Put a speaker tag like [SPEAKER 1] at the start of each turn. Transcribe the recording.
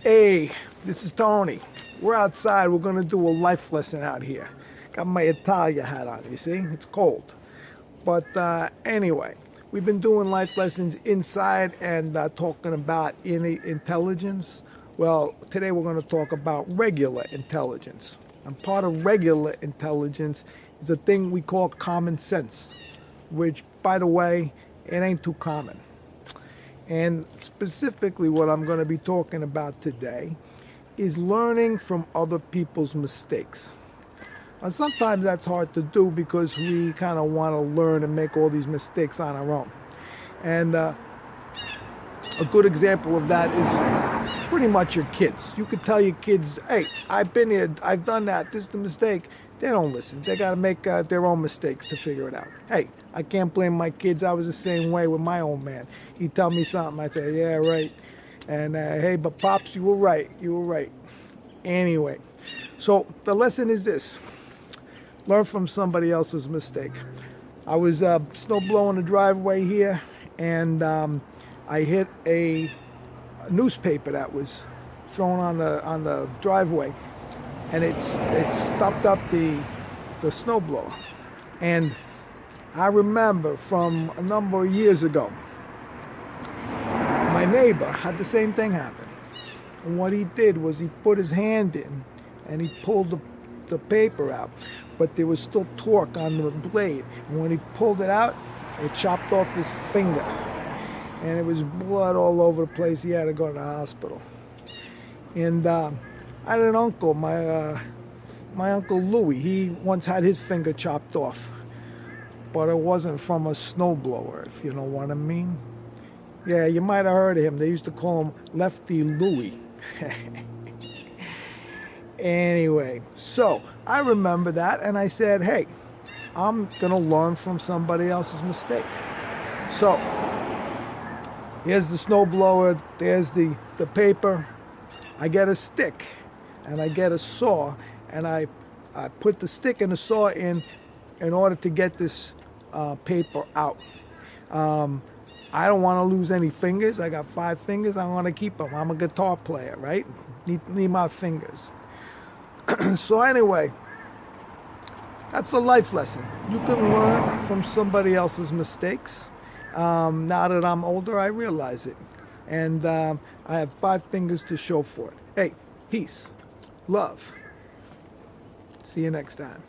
[SPEAKER 1] Hey, this is Tony. We're outside. We're going to do a life lesson out here. Got my Italia hat on, you see? It's cold. But anyway, we've been doing life lessons inside and talking about innate intelligence. Well, today we're going to talk about regular intelligence. And part of regular intelligence is a thing we call common sense, which, by the way, it ain't too common. And specifically, what I'm going to be talking about today is learning from other people's mistakes. Now, sometimes that's hard to do because we kind of want to learn and make all these mistakes on our own. And a good example of that is pretty much your kids. You could tell your kids, hey, I've been here, I've done that, this is the mistake. They don't listen. They got to make their own mistakes to figure it out. Hey, I can't blame my kids. I was the same way with my old man. He'd tell me something. I'd say, yeah, right. And hey, but Pops, you were right. You were right. Anyway, so the lesson is this. Learn from somebody else's mistake. I was snow blowing the driveway here, and I hit a newspaper that was thrown on the driveway, and it stopped up the snowblower. And I remember from a number of years ago, my neighbor had the same thing happen. And what he did was he put his hand in and he pulled the paper out, but there was still torque on the blade. And when he pulled it out, it chopped off his finger. And it was blood all over the place. He had to go to the hospital. And I had an uncle, my Uncle Louis. He once had his finger chopped off, but it wasn't from a snowblower, if you know what I mean. Yeah, you might have heard of him. They used to call him Lefty Louie. Anyway, so I remember that, and I said, hey, I'm going to learn from somebody else's mistake. So here's the snowblower, there's the paper. I get a stick, and I get a saw, and I put the stick and the saw in order to get this paper out. I don't want to lose any fingers. I got 5 fingers. I want to keep them. I'm a guitar player, right? Need my fingers. So anyway, that's the life lesson. You can learn from somebody else's mistakes. Now that I'm older, I realize it. And I have 5 fingers to show for it. Hey, peace, love. See you next time.